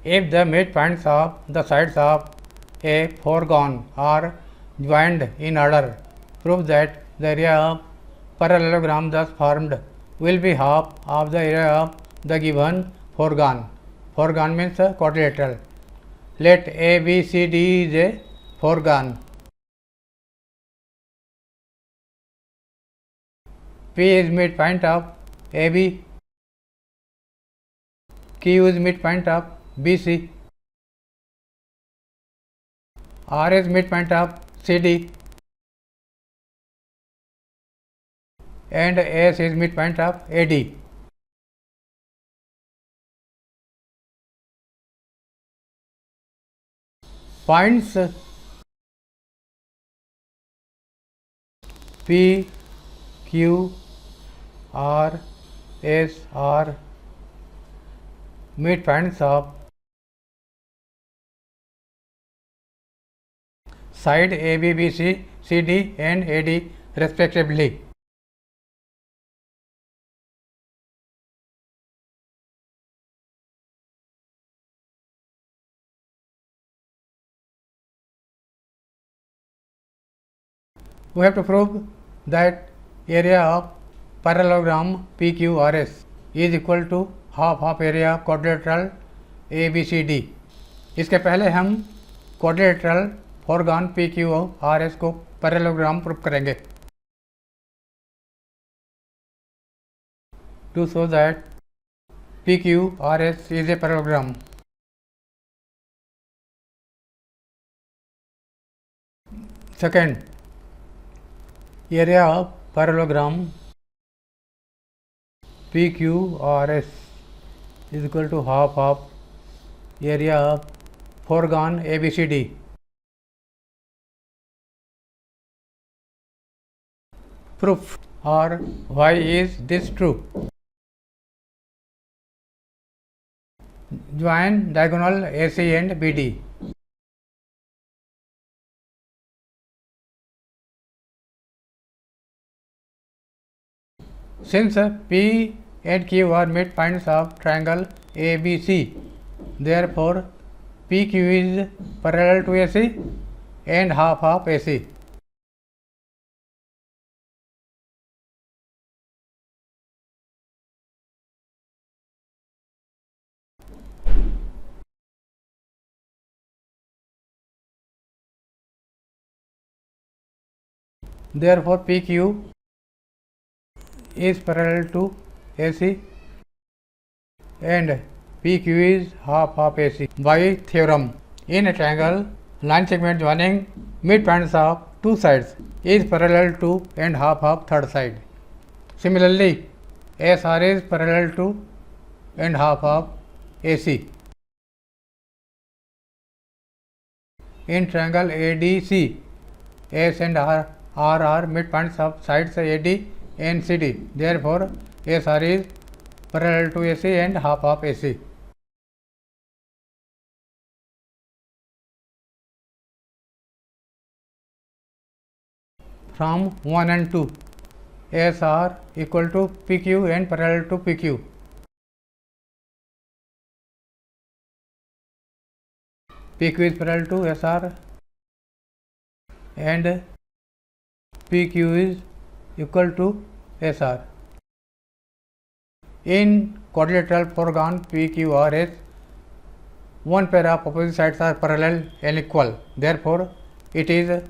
If the midpoints of the sides of a foregone are joined in order, prove that the area of parallelogram thus formed will be half of the area of the given foregone. Foregone means quadrilateral. Let ABCD is a foregone. P is midpoint of AB. Q is midpoint of BC. R is midpoint of CD. And S is midpoint of AD. Points P, Q, R, S are midpoints of side AB, BC, CD and AD respectively. We have to prove that area of parallelogram PQRS is equal to half of area of quadrilateral ABCD. इसके पहले हम quadrilateral foregone PQRS को parallelogram proof करेंगे. To show that PQRS is a parallelogram. Second, area of parallelogram PQRS is equal to half of area of foregone ABCD. Proof or why is this true? Join diagonal AC and BD. Since P and Q are midpoints of triangle ABC, therefore PQ is parallel to AC and half of AC. Therefore PQ is parallel to AC and PQ is half of AC. By theorem, in a triangle, line segment joining midpoints of two sides is parallel to and half of third side. Similarly, SR is parallel to and half of AC. In triangle ADC, S and R are midpoints of sides AD and CD. Therefore, SR is parallel to AC and half of AC. From 1 and 2, SR equal to PQ and parallel to PQ. PQ is parallel to SR and PQ is equal to SR. In quadrilateral foregone PQRS, one pair of opposite sides are parallel and equal. Therefore, it is a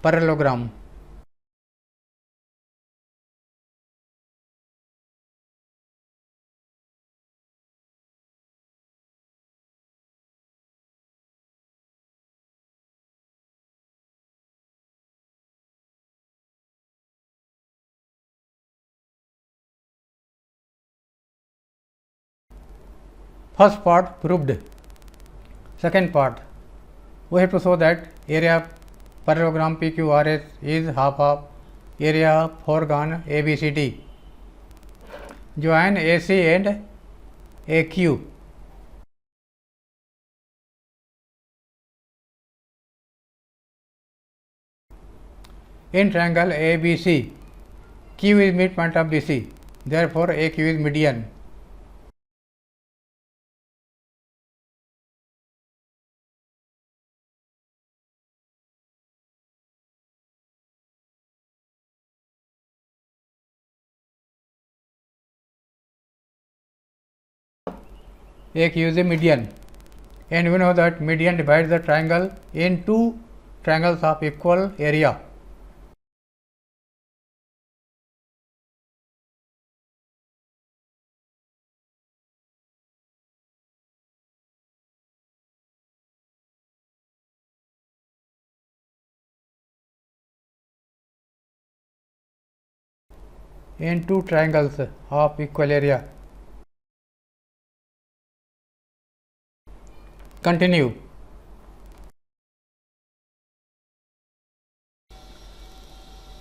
parallelogram. First part proved. Second part, we have to show that area of parallelogram PQRS is half of area of foregone ABCD. Join AC and AQ. In triangle ABC, Q is midpoint of BC. Therefore, AQ is median. एक use a median, and we know that median divides the triangle in two triangles of equal area. In two triangles of equal area. Continue.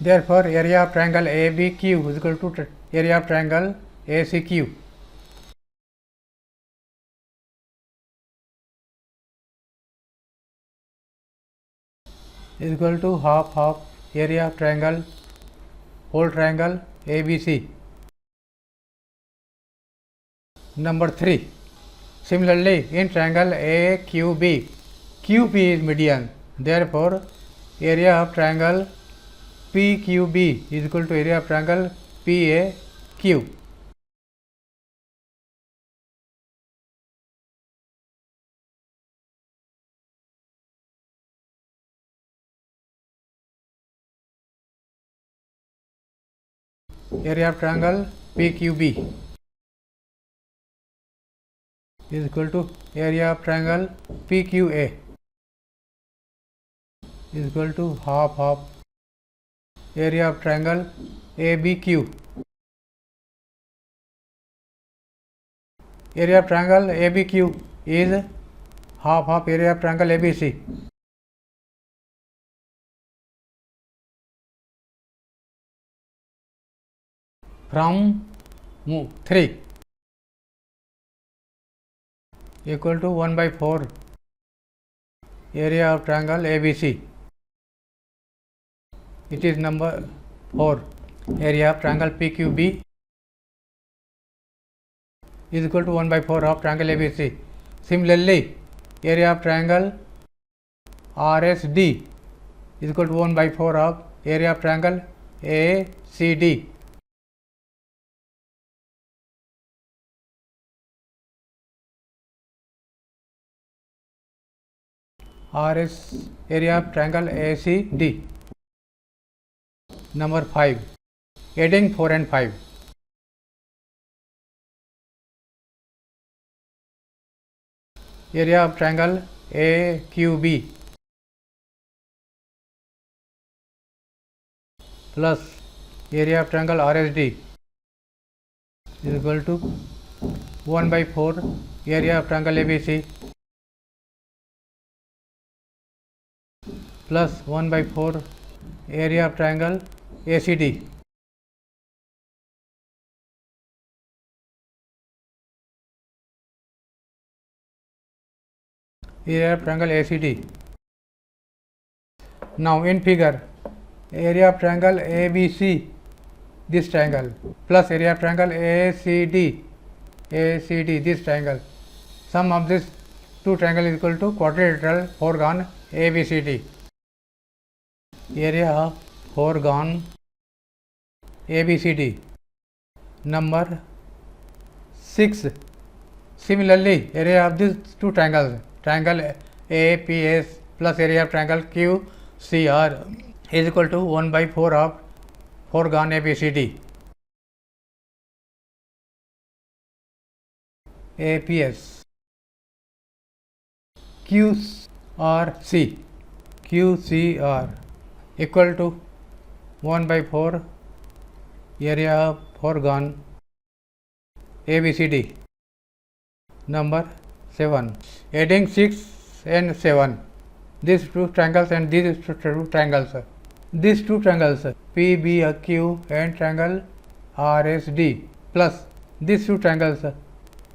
Therefore, area of triangle ABQ is equal to area of triangle ACQ. Is equal to half of area of triangle whole triangle ABC. Number 3. Similarly, in triangle AQB, QP is median. Therefore, area of triangle PQB is equal to area of triangle PAQ. Area of triangle PQB is equal to area of triangle PQA is equal to half of area of triangle ABQ. Area of triangle ABQ is half of area of triangle ABC. From 3 equal to 1 by 4 area of triangle ABC. It is number 4. Area of triangle PQB is equal to 1 by 4 of triangle ABC. Similarly, area of triangle RSD is equal to 1 by 4 of area of triangle ACD. RS area of triangle ACD. Number 5. Adding 4 and 5. Area of triangle AQB plus area of triangle RSD is equal to 1 by 4 area of triangle ABC plus 1 by 4 area of triangle ACD. Area of triangle ACD. Now in figure, area of triangle ABC, this triangle, plus area of triangle ACD, this triangle. Sum of this two triangles is equal to quadrilateral foregone ABCD. Area of foregone ABCD. Number 6. Similarly, area of these two triangles, triangle APS plus area of triangle QCR is equal to 1 by 4 of foregone ABCD. APS QCR equal to 1 by 4 area of foregone ABCD. Number 7. Adding 6 and 7. These two triangles and these two triangles. These two triangles PBQ and triangle RSD plus these two triangles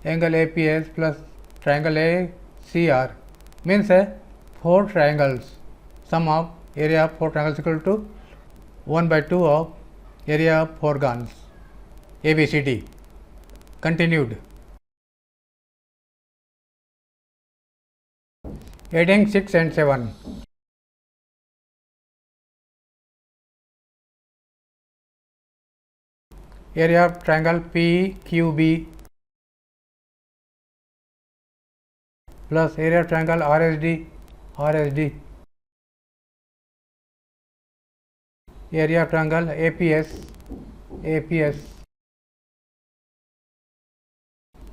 angle APS plus triangle ACR means 4 triangles. Sum of area of 4 triangles equal to 1 by 2 of area of foregones ABCD. Continued. Adding 6 and 7. Area of triangle PQB plus area of triangle RSD, area of triangle APS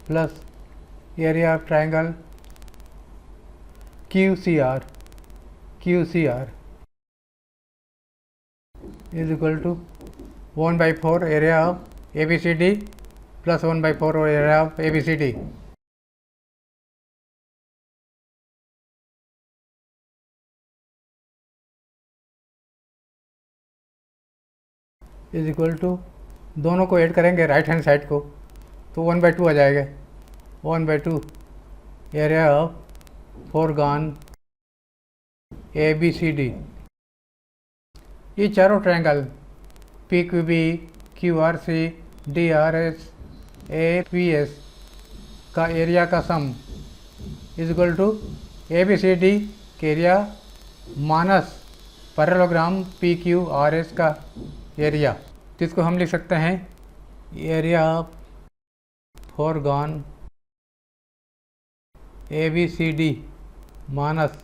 plus area of triangle QCR is equal to 1 by 4 area of ABCD plus 1 by 4 area of ABCD. Is equal to, दोनों को add करेंगे right hand side को तो 1/2 आ जाएगा. 1/2 area of फोरगॉन ABCD. ये चारों triangle PQB, QRC, DRS, APS का एरिया का sum is equal to ABCD के एरिया माइनस पैरेललोग्राम PQRS का एरिया. तो इसको हम लिख सकते हैं एरिया ऑफ फोरगॉन ABCD minus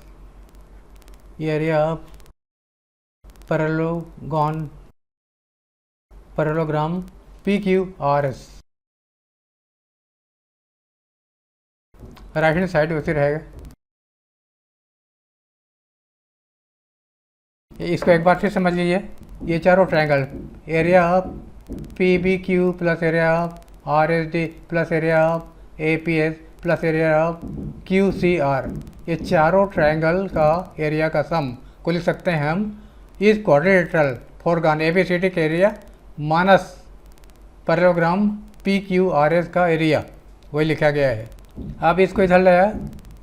area of parallelogram PQRS. Right hand side वैसे रहेगा. इसको एक बार फिर समझ लीजिए. ये चारों triangle area of PBQ plus area of RSD plus area of APS plus area of QCR, ये चारों ट्रायंगल का एरिया का सम को लिख सकते हैं हम इस क्वाड्रिलेटरल फोरगॉन ABCD के एरिया माइनस पैरेललोग्राम PQRS का एरिया, वही लिखा गया है. अब इसको इधर ले आया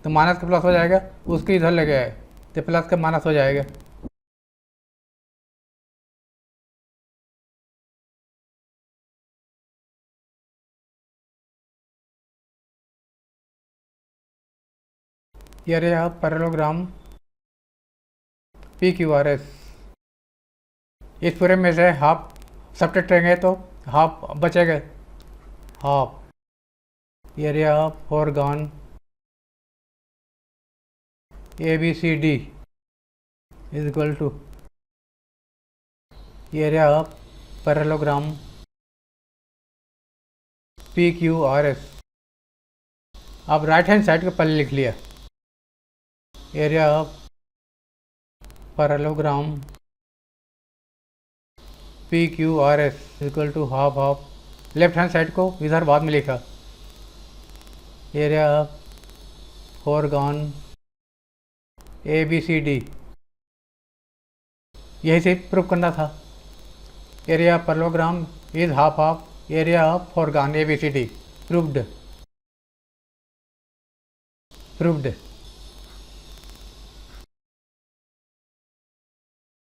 तो माइनस का प्लस हो जाएगा, उसको इधर ले गया है तो प्लस का माइनस हो जाएगा. Area of parallelogram PQRS. इस पूरे में से हाफ सब्ट्रैक्ट करेंगे तो हाफ बचेगा. हाफ एरिया ऑफ फोरगॉन ABCD is equal to area of parallelogram PQRS. अब राइट हैंड साइड के पहले लिख लिया area of parallelogram PQRS equal to half of. Left hand side को इधर बाद में लिखा एरिया ऑफ फोरगॉन ABCD. यही से प्रूव करना था. Area of parallelogram is half of area of फोरगॉन ABCD. प्रूव्ड.